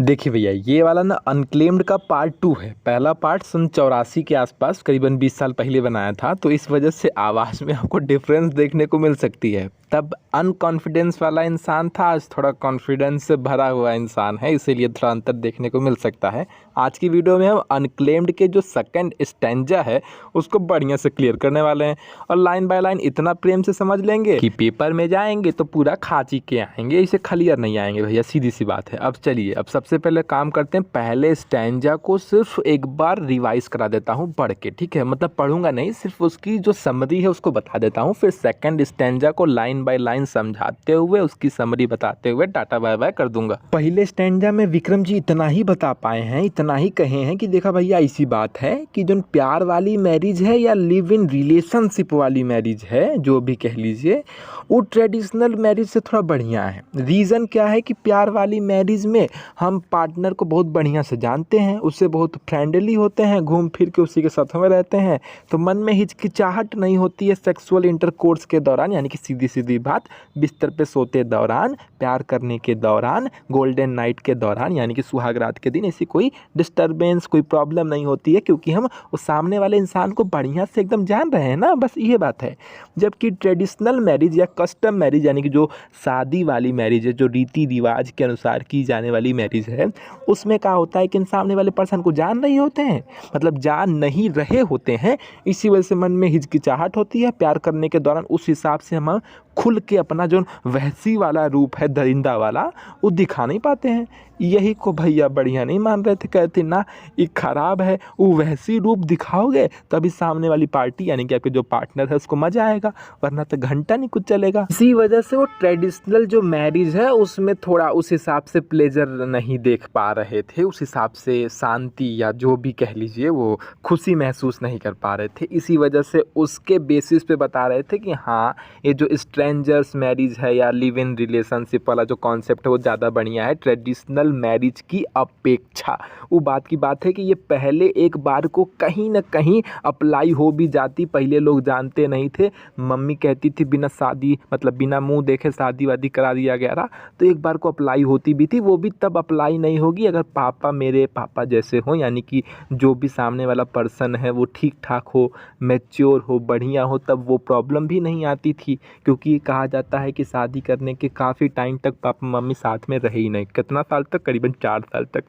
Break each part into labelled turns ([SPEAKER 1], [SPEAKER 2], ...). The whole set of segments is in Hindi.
[SPEAKER 1] देखिए भैया, ये वाला ना अनक्लेम्ड का पार्ट 2 है। पहला पार्ट सन 84 के आसपास करीबन 20 साल पहले बनाया था, तो इस वजह से आवाज़ में आपको डिफरेंस देखने को मिल सकती है। तब अनकॉन्फिडेंस वाला इंसान था, आज थोड़ा कॉन्फिडेंस से भरा हुआ इंसान है, इसीलिए थोड़ा अंतर देखने को मिल सकता है। आज की वीडियो में हम अनक्लेम्ड के जो सेकंड स्टैंजा है उसको बढ़िया से क्लियर करने वाले हैं और लाइन बाय लाइन इतना प्रेम से समझ लेंगे कि पेपर में जाएंगे तो पूरा खाची के आएंगे, इसे क्लियर नहीं आएंगे भैया, सीधी सी बात है। अब चलिए, अब सबसे पहले काम करते हैं, पहले स्टैंजा को सिर्फ एक बार रिवाइज करा देता हूँ पढ़ के, ठीक है। मतलब पढ़ूंगा नहीं, सिर्फ उसकी जो समरी है उसको बता देता हूँ, फिर सेकंड स्टैंजा को लाइन बाय लाइन समझाते हुए उसकी समरी बताते हुए टाटा बाय बाय कर दूंगा। पहले स्टैंजा में विक्रम जी इतना ही बता पाए हैं, इतना ही कहे हैं कि देखा भैया, ऐसी बात है कि जो प्यार वाली मैरिज है या लिव इन रिलेशनशिप वाली मैरिज है, जो भी कह लीजिए, वो ट्रेडिशनल मैरिज से थोड़ा बढ़िया है। रीज़न क्या है कि प्यार वाली मैरिज में हम पार्टनर को बहुत बढ़िया से जानते हैं, उससे बहुत फ्रेंडली होते हैं, घूम फिर के उसी के साथ में रहते हैं, तो मन में हिचकिचाहट नहीं होती है सेक्सुअल इंटरकोर्स के दौरान, यानी कि सीधी सीधी बात, बिस्तर पे सोते दौरान, प्यार करने के दौरान, गोल्डन नाइट के दौरान, यानी कि सुहाग रात के दिन ऐसी कोई डिस्टर्बेंस, कोई प्रॉब्लम नहीं होती है, क्योंकि हम उस सामने वाले इंसान को बढ़िया से एकदम जान रहे हैं ना, बस ये बात है। जबकि ट्रेडिशनल मैरिज या कस्टम मैरिज, यानी कि जो शादी वाली मैरिज है, जो रीति रिवाज के अनुसार की जाने वाली मैरिज है, उसमें क्या होता है कि सामने वाले पर्सन को जान नहीं होते हैं, मतलब जान नहीं रहे होते हैं, इसी वजह से मन में हिचकिचाहट होती है। प्यार करने के दौरान उस हिसाब से हम खुल के अपना जो वहसी वाला रूप है, दरिंदा वाला, वो दिखा नहीं पाते हैं। यही को भैया बढ़िया नहीं मान रहे थे, कहते ना ये खराब है, वो वैसी रूप दिखाओगे तभी सामने वाली पार्टी, यानी कि आपके जो पार्टनर है, उसको मजा आएगा, वरना तो घंटा नहीं कुछ चलेगा। इसी वजह से वो ट्रेडिशनल जो मैरिज है उसमें थोड़ा उस हिसाब से प्लेजर नहीं देख पा रहे थे, उस हिसाब से शांति या जो भी कह लीजिए वो खुशी महसूस नहीं कर पा रहे थे। इसी वजह से उसके बेसिस पे बता रहे थे कि हाँ, ये जो स्ट्रेंजर्स मैरिज है या लिव इन रिलेशनशिप वाला जो कॉन्सेप्ट है वो ज़्यादा बढ़िया है ट्रेडिशनल मैरिज की अपेक्षा। वो बात की बात है कि ये पहले एक बार को कहीं ना कहीं अप्लाई हो भी जाती, पहले लोग जानते नहीं थे, मम्मी कहती थी बिना शादी, मतलब बिना मुंह देखे शादी वादी करा दिया गया रहा, तो एक बार को अप्लाई होती भी थी, वो भी तब अप्लाई नहीं होगी अगर पापा मेरे पापा जैसे हो, यानी कि जो भी सामने वाला पर्सन है वो ठीक ठाक हो, मैच्योर हो, बढ़िया हो, तब वो प्रॉब्लम भी नहीं आती थी। क्योंकि कहा जाता है कि शादी करने के काफ़ी टाइम तक पापा मम्मी साथ में रहे ही नहीं, कितना साल तक, करीबन 4 साल तक,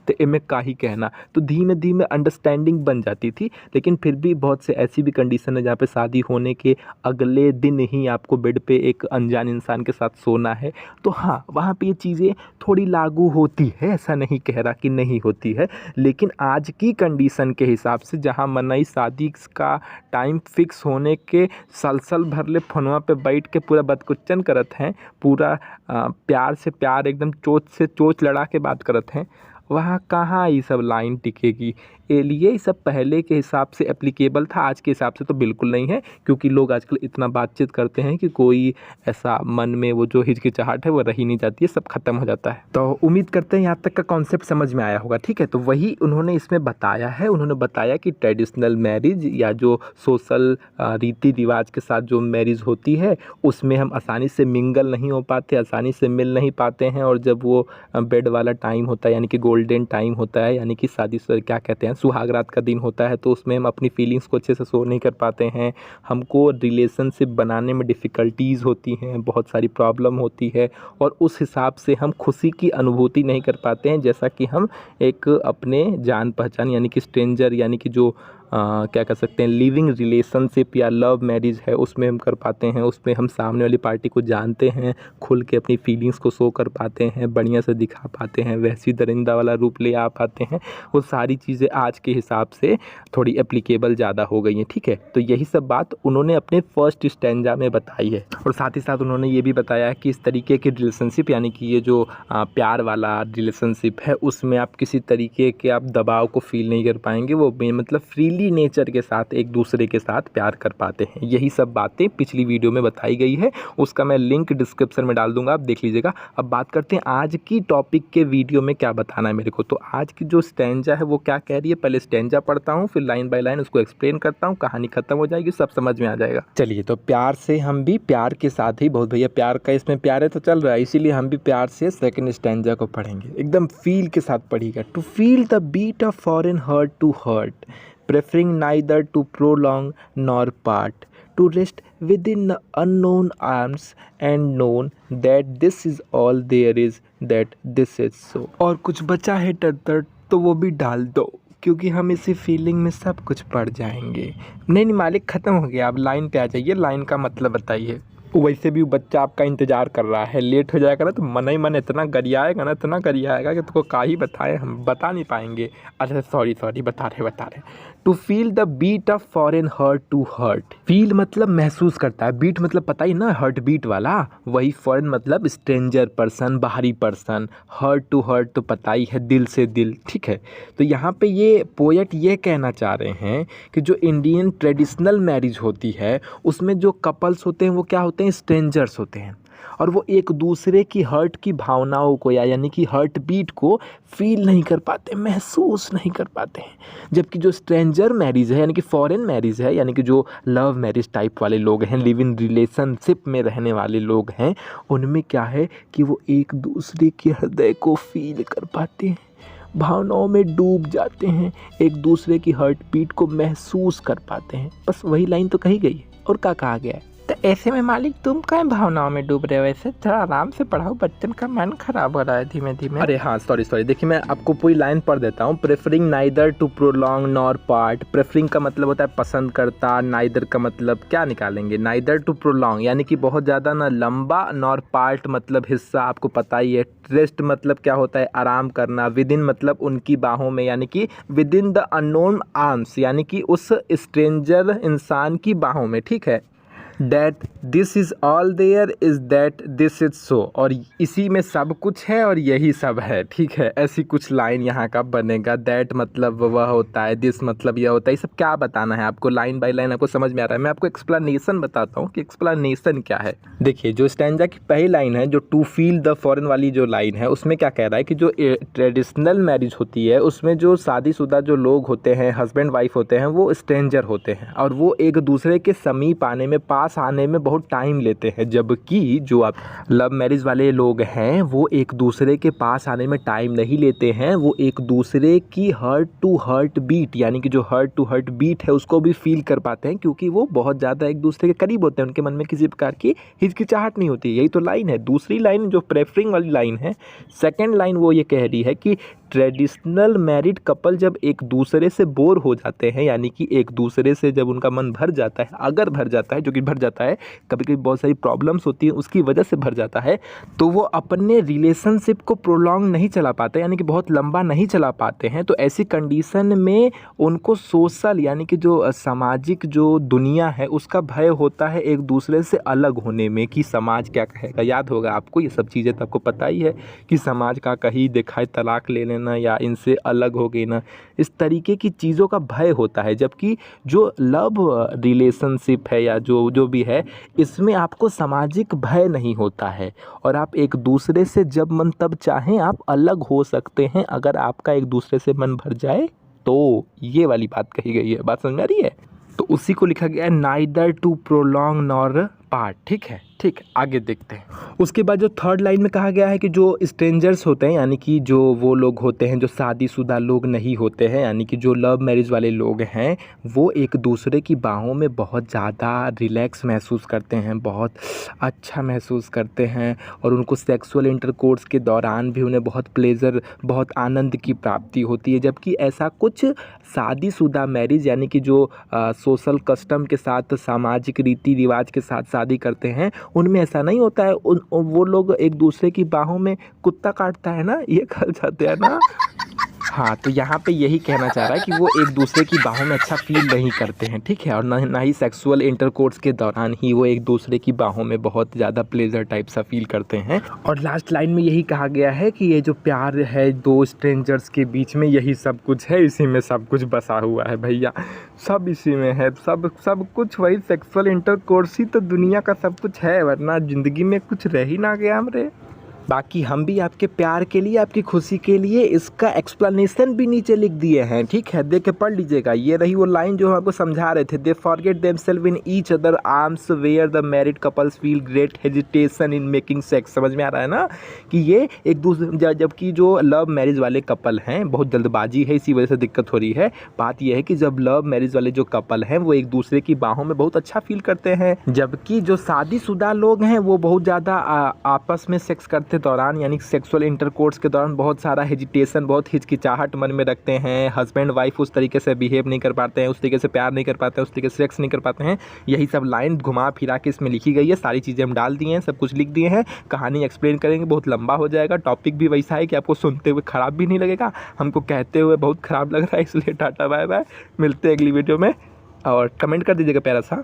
[SPEAKER 1] तो इनमें का ही कहना, तो धीमे धीमे अंडरस्टैंडिंग बन जाती थी। लेकिन फिर भी बहुत से ऐसी भी कंडीशन है जहाँ पे शादी होने के अगले दिन ही आपको बेड पे एक अनजान इंसान के साथ सोना है, तो हाँ, वहाँ पे ये चीज़ें थोड़ी लागू होती है, ऐसा नहीं कह रहा कि नहीं होती है। लेकिन आज की कंडीशन के हिसाब से, जहाँ मनई शादी का टाइम फिक्स होने के सलसल भरले फोनवा पे बैठ के पूरा बदकुच्चन करत हैं, पूरा प्यार से प्यार, एकदम चोच से चोच लड़ा के बात करत हैं, वहाँ कहाँ ये सब लाइन टिकेगी। ये लिए सब पहले के हिसाब से एप्लीकेबल था, आज के हिसाब से तो बिल्कुल नहीं है, क्योंकि लोग आजकल इतना बातचीत करते हैं कि कोई ऐसा मन में वो जो हिचकिचाहट है वो रही नहीं जाती है, सब खत्म हो जाता है। तो उम्मीद करते हैं यहाँ तक का कॉन्सेप्ट समझ में आया होगा, ठीक है। तो वही उन्होंने इसमें बताया है, उन्होंने बताया कि ट्रेडिशनल मैरिज या जो सोशल रीति रिवाज के साथ जो मैरिज होती है उसमें हम आसानी से मिंगल नहीं हो पाते, आसानी से मिल नहीं पाते हैं, और जब वो बेड वाला टाइम होता है, यानी कि गोल्डन टाइम होता है, यानी कि शादी से क्या कहते हैं, सुहाग रात का दिन होता है, तो उसमें हम अपनी फीलिंग्स को अच्छे से शो नहीं कर पाते हैं, हमको रिलेशनशिप बनाने में डिफ़िकल्टीज़ होती हैं, बहुत सारी प्रॉब्लम होती है, और उस हिसाब से हम खुशी की अनुभूति नहीं कर पाते हैं, जैसा कि हम एक अपने जान पहचान, यानी कि स्ट्रेंजर, यानी कि जो क्या कह सकते हैं, लिविंग रिलेशनशिप या लव मैरिज है, उसमें हम कर पाते हैं। उसमें हम सामने वाली पार्टी को जानते हैं, खुल के अपनी फीलिंग्स को शो कर पाते हैं, बढ़िया से दिखा पाते हैं, वैसी दरिंदा वाला रूप ले आ पाते हैं। वो सारी चीज़ें आज के हिसाब से थोड़ी एप्लीकेबल ज़्यादा हो गई हैं, ठीक है। तो यही सब बात उन्होंने अपने फर्स्ट स्टैंजा में बताई है, और साथ ही साथ उन्होंने ये भी बताया कि इस तरीके की रिलेशनशिप, यानी कि ये जो प्यार वाला रिलेशनशिप है, उसमें आप किसी तरीके के आप दबाव को फील नहीं कर पाएंगे, वो मतलब फ्रीली फ्रेंडली नेचर के साथ एक दूसरे के साथ प्यार कर पाते हैं। यही सब बातें पिछली वीडियो में बताई गई है, उसका मैं लिंक डिस्क्रिप्शन में डाल दूंगा, आप देख लीजिएगा। अब बात करते हैं आज की टॉपिक के वीडियो में क्या बताना है मेरे को। तो आज की जो स्टैंजा है वो क्या कह रही है, पहले स्टैंजा पढ़ता हूँ, फिर लाइन बाय लाइन उसको एक्सप्लेन करता हूँ, कहानी खत्म हो जाएगी, सब समझ में आ जाएगा। चलिए, तो प्यार से हम भी प्यार के साथ ही, बहुत भैया प्यार का इसमें प्यार है तो चल रहा है, इसीलिए हम भी प्यार से सेकंड स्टैंजा को पढ़ेंगे, एकदम फील के साथ पढ़िएगा। To feel the beat of foreign heart to heart, preferring neither to prolong nor part, to rest within the unknown arms and known that this is all there is, that this is so। और कुछ बचा है तर तो वो भी डाल दो, क्योंकि हम इसी फीलिंग में सब कुछ पढ़ जाएंगे। नहीं मालिक, ख़त्म हो गया, अब लाइन पे आ जाइए, लाइन का मतलब बताइए। वैसे भी बच्चा आपका इंतज़ार कर रहा है, लेट हो जाएगा ना तो मन ही मन इतना गरियाएगा ना, इतना गरियाएगा कि तुमको का ही बताएं, हम बता नहीं पाएंगे। अच्छा सॉरी बता रहे। To feel the beat of foreign heart to heart, feel मतलब महसूस करता है, बीट मतलब पता ही ना, हार्ट बीट वाला, वही फॉरेन मतलब स्ट्रेंजर पर्सन, बाहरी पर्सन, हर्ट टू हर्ट तो पता ही है, दिल से दिल, ठीक है। तो यहाँ पे ये पोएट ये कहना चाह रहे हैं कि जो इंडियन ट्रेडिशनल मैरिज होती है उसमें जो कपल्स होते हैं वो क्या होते हैं, स्ट्रेंजर्स होते हैं, और वो एक दूसरे की हर्ट की भावनाओं को यानी कि हर्ट बीट को फील नहीं कर पाते, महसूस नहीं कर पाते हैं। जबकि जो स्ट्रेंजर मैरिज है यानी कि फॉरेन मैरिज है, यानी कि जो लव मैरिज टाइप वाले लोग हैं, लिव इन रिलेशनशिप में रहने वाले लोग हैं, उनमें क्या है कि वो एक दूसरे के हृदय को फील कर पाते हैं, भावनाओं में डूब जाते हैं, एक दूसरे की हर्ट बीट को महसूस कर पाते हैं। बस वही लाइन तो कही गई है, और क्या कहा गया है। तो ऐसे में मालिक तुम क्या भावनाओं में डूब रहे हो, ऐसे थोड़ा आराम से पढ़ाओ, बच्चन का मन खराब हो रहा है धीमे धीमे। अरे हाँ सॉरी, देखिए मैं आपको पूरी लाइन पढ़ देता हूँ। Preferring neither to prolong nor part, preferring का मतलब होता है पसंद करता, नाइदर का मतलब क्या निकालेंगे, नाइदर टू प्रोलॉन्ग यानी कि बहुत ज़्यादा ना लंबा, नॉर पार्ट मतलब हिस्सा, आपको पता ही है। रेस्ट मतलब क्या होता है, आराम करना, विद इन मतलब उनकी बाहों में, यानी कि with in the unknown arms, यानी कि उस स्ट्रेंजर इंसान की बाहों में, ठीक है। That this is all there is that this is so, और इसी में सब कुछ है और यही सब है, ठीक है। ऐसी कुछ लाइन यहाँ का बनेगा। That मतलब वह होता है, this मतलब यह होता है, ये सब क्या बताना है आपको, लाइन बाय लाइन आपको समझ में आ रहा है। मैं आपको एक्सप्लेनेशन बताता हूँ कि एक्सप्लेनेशन क्या है। देखिए, जो स्टैंजा की पहली लाइन है, जो टू फील द फॉरेन वाली जो लाइन है, उसमें क्या कह रहा है कि जो ट्रेडिशनल मैरिज होती है उसमें जो शादीशुदा जो लोग होते हैं, हस्बैंड वाइफ होते हैं, वो स्ट्रेंजर होते हैं और वो एक दूसरे के समीप आने में, पास आने में बहुत टाइम लेते हैं। जबकि जो आप लव मैरिज वाले लोग हैं वो एक दूसरे के पास आने में टाइम नहीं लेते हैं, वो एक दूसरे की हर्ट टू हर्ट बीट, यानी कि जो हर्ट टू हर्ट बीट है उसको भी फील कर पाते हैं, क्योंकि वो बहुत ज़्यादा एक दूसरे के करीब होते हैं, उनके मन में किसी प्रकार की हिचकिचाहट नहीं होती। यही तो लाइन है। दूसरी लाइन जो प्रेफरिंग वाली लाइन है, सेकेंड लाइन, वो ये कह रही है कि ट्रेडिशनल मैरिड कपल जब एक दूसरे से बोर हो जाते हैं, यानी कि एक दूसरे से जब उनका मन भर जाता है, अगर भर जाता है, जो कि भर जाता है, कभी कभी बहुत सारी प्रॉब्लम्स होती हैं उसकी वजह से भर जाता है, तो वो अपने रिलेशनशिप को प्रोलॉन्ग नहीं चला पाते, यानी कि बहुत लंबा नहीं चला पाते हैं। तो ऐसी कंडीशन में उनको सोशल यानी कि जो सामाजिक जो दुनिया है उसका भय होता है, एक दूसरे से अलग होने में, कि समाज क्या कहेगा। याद होगा आपको, ये सब चीज़ें तो आपको पता ही है कि समाज का कहीं दिखाए तलाक ले लेना या इनसे अलग हो गई ना, इस तरीके की चीज़ों का भय होता है। जबकि जो लव रिलेशनशिप है या जो भी है, इसमें आपको सामाजिक भय नहीं होता है और आप एक दूसरे से जब मन तब चाहें आप अलग हो सकते हैं, अगर आपका एक दूसरे से मन भर जाए तो। ये वाली बात कही गई है, बात समझ में आ रही है। तो उसी को लिखा गया है neither to prolong nor part, ठीक है। आगे देखते हैं। उसके बाद जो थर्ड लाइन में कहा गया है कि जो स्ट्रेंजर्स होते हैं, यानी कि जो वो लोग होते हैं जो शादीशुदा लोग नहीं होते हैं, यानी कि जो लव मैरिज वाले लोग हैं, वो एक दूसरे की बाहों में बहुत ज़्यादा रिलैक्स महसूस करते हैं, बहुत अच्छा महसूस करते हैं, और उनको सेक्सुअल इंटरकोर्स के दौरान भी उन्हें बहुत प्लेजर, बहुत आनंद की प्राप्ति होती है। जबकि ऐसा कुछ शादीशुदा मैरिज, यानी कि जो सोशल कस्टम के साथ, सामाजिक रीति रिवाज के साथ शादी करते हैं, उनमें ऐसा नहीं होता है। वो लोग एक दूसरे की बाहों में कुत्ता काटता है ना, ये कर जाते हैं ना। हाँ, तो यहाँ पे यही कहना चाह रहा है कि वो एक दूसरे की बाहों में अच्छा फ़ील नहीं करते हैं, ठीक है? और ना ही सेक्सुअल इंटरकोर्स के दौरान ही वो एक दूसरे की बाहों में बहुत ज़्यादा प्लेज़र टाइप सा फ़ील करते हैं। और लास्ट लाइन में यही कहा गया है कि ये जो प्यार है 2 स्ट्रेंजर्स के बीच में, यही सब कुछ है, इसी में सब कुछ बसा हुआ है भैया। सब इसी में है, सब कुछ वही सेक्सुअल इंटरकोर्स ही तो दुनिया का सब कुछ है, वरना ज़िंदगी में कुछ रह ही ना गया हमरे। बाकी हम भी आपके प्यार के लिए, आपकी खुशी के लिए इसका एक्सप्लेनेशन भी नीचे लिख दिए हैं, ठीक है? देख के पढ़ लीजिएगा। ये रही वो लाइन जो हम आपको समझा रहे थे, they forget themselves in each other arms where the married couples feel great hesitation in making sex. समझ में आ रहा है ना कि ये एक दूसरे, जबकि जो लव मैरिज वाले कपल हैं बहुत जल्दबाजी है, इसी वजह से दिक्कत हो रही है। बात यह है कि जब लव मैरिज वाले जो कपल हैं वो एक दूसरे की बाहों में बहुत अच्छा फील करते हैं, जबकि जो शादीशुदा लोग हैं वो बहुत ज़्यादा आपस में सेक्स करते दौरान, यानी सेक्सुअल इंटरकोर्स के दौरान बहुत सारा हेजिटेशन, बहुत हिचकिचाहट मन में रखते हैं। हस्बैंड वाइफ उस तरीके से बिहेव नहीं कर पाते हैं, उस तरीके से प्यार नहीं कर पाते हैं, उस तरीके से सेक्स नहीं कर पाते हैं। यही सब लाइन घुमा फिरा के इसमें लिखी गई है। सारी चीज़ें हम डाल दिए हैं, सब कुछ लिख दिए हैं। कहानी एक्सप्लेन करेंगे, बहुत लंबा हो जाएगा। टॉपिक भी वैसा है कि आपको सुनते हुए ख़राब भी नहीं लगेगा, हमको कहते हुए बहुत ख़राब लग रहा है, इसलिए टाटा बाय बाय, मिलते हैं अगली वीडियो में। और कमेंट कर दीजिएगा प्यारा सा।